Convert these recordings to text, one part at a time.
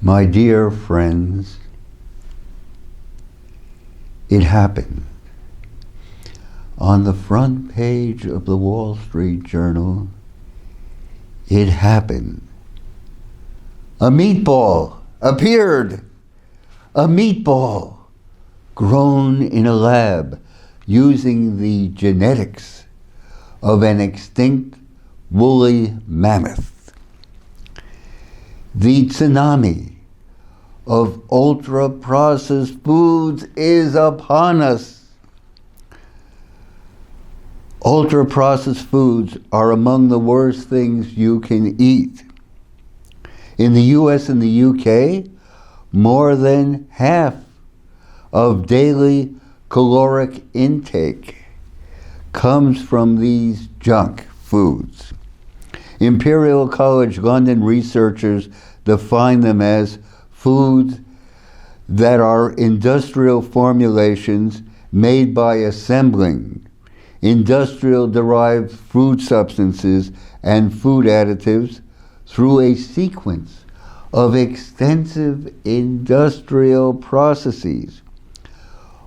My dear friends, it happened. On the front page of the Wall Street Journal, it happened. A meatball appeared. A meatball grown in a lab using the genetics of an extinct woolly mammoth. The tsunami of ultra-processed foods is upon us. Ultra-processed foods are among the worst things you can eat. In the US and the UK, more than half of daily caloric intake comes from these junk foods. Imperial College London researchers define them as foods that are industrial formulations made by assembling industrial-derived food substances and food additives through a sequence of extensive industrial processes.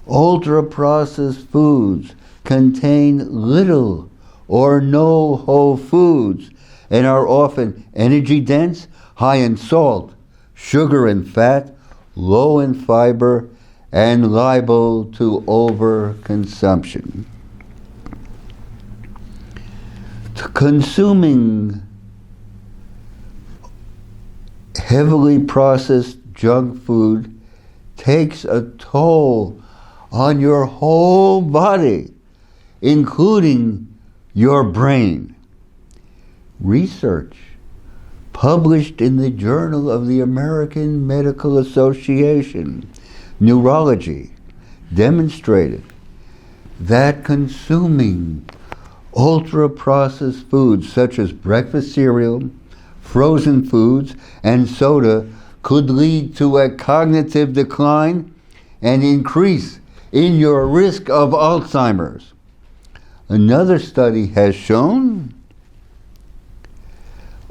Ultra-processed foods contain little or no whole foods and are often energy-dense, high in salt, sugar and fat, low in fiber, and liable to overconsumption. Consuming heavily processed junk food takes a toll on your whole body, including your brain. Research published in the Journal of the American Medical Association, Neurology, demonstrated that consuming ultra-processed foods such as breakfast cereal, frozen foods, and soda could lead to a cognitive decline and increase in your risk of Alzheimer's. Another study has shown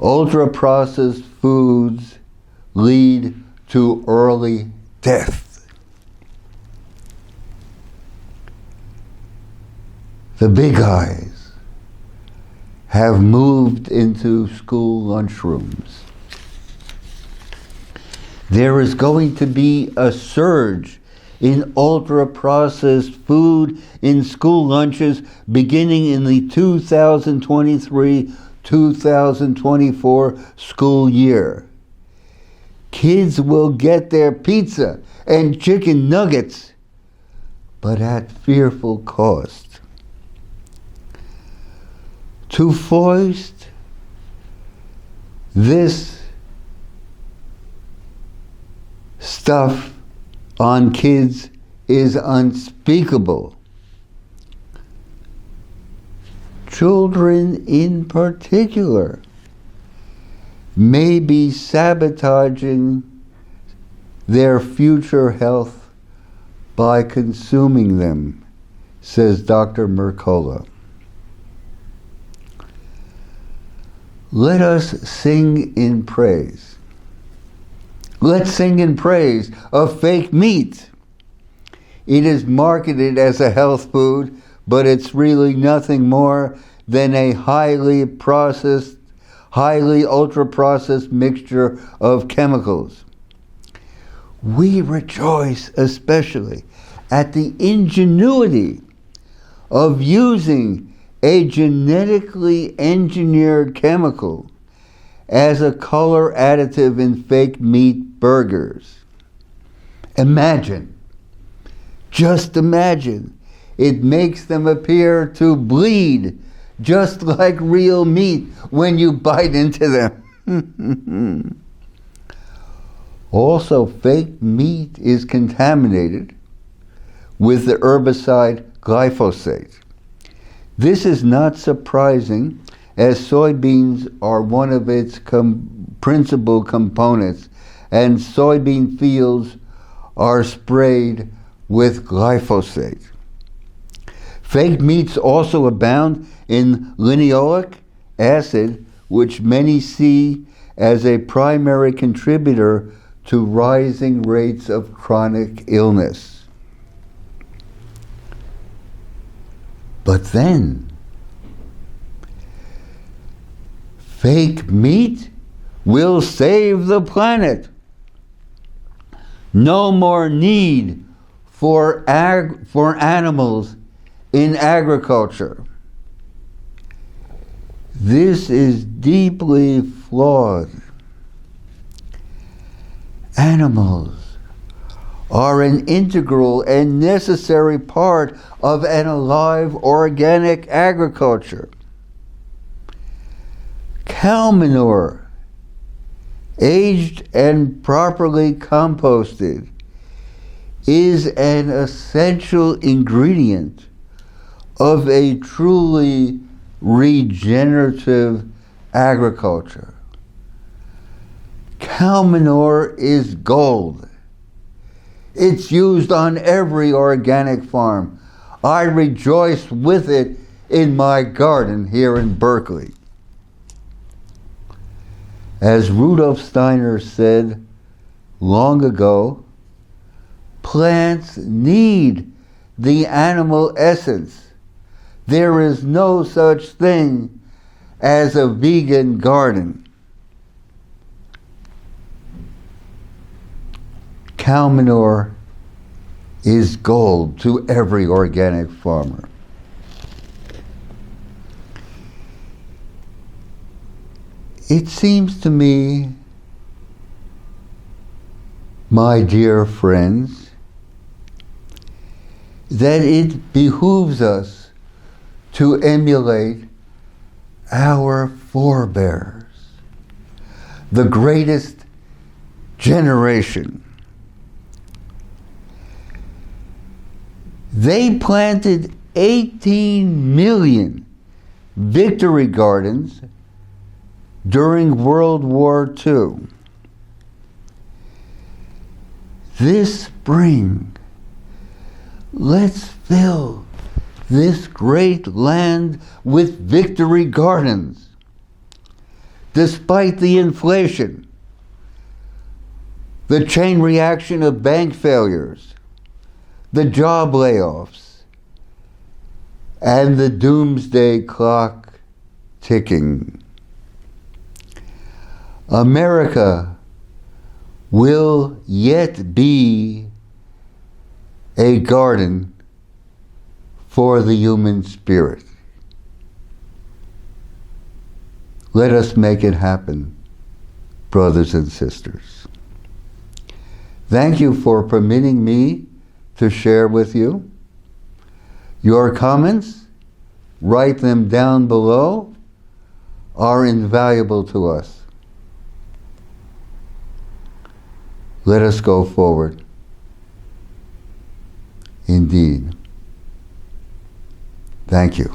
ultra-processed foods lead to early death. The big eyes have moved into school lunchrooms. There is going to be a surge in ultra-processed food in school lunches beginning in the 2023-2024 school year. Kids will get their pizza and chicken nuggets, but at fearful cost. To foist this stuff on kids is unspeakable. Children in particular may be sabotaging their future health by consuming them, says Dr. Mercola. Let us sing in praise. Let's sing in praise of fake meat. It is marketed as a health food, but it's really nothing more than a highly ultra-processed mixture of chemicals. We rejoice especially at the ingenuity of using a genetically engineered chemical as a color additive in fake meat burgers. Imagine, just imagine, it makes them appear to bleed just like real meat when you bite into them. Also, fake meat is contaminated with the herbicide glyphosate. This is not surprising, as soybeans are one of its principal components, and soybean fields are sprayed with glyphosate. Fake meats also abound in linoleic acid, which many see as a primary contributor to rising rates of chronic illness. But then, fake meat will save the planet. No more need for animals in agriculture. This is deeply flawed. Animals are an integral and necessary part of an alive organic agriculture. Cow manure, aged and properly composted, is an essential ingredient of a truly regenerative agriculture. Cow manure is gold. It's used on every organic farm. I rejoice with it in my garden here in Berkeley. As Rudolf Steiner said long ago, plants need the animal essence. There is no such thing as a vegan garden. Cow manure is gold to every organic farmer. It seems to me, my dear friends, that it behooves us to emulate our forebears, the greatest generation. They planted 18 million victory gardens during World War II. This spring, let's fill this great land with victory gardens. Despite the inflation, the chain reaction of bank failures, the job layoffs, and the doomsday clock ticking, America will yet be a garden for the human spirit. Let us make it happen, brothers and sisters. Thank you for permitting me to share with you. Your comments, write them down below, are invaluable to us. Let us go forward. Indeed. Thank you.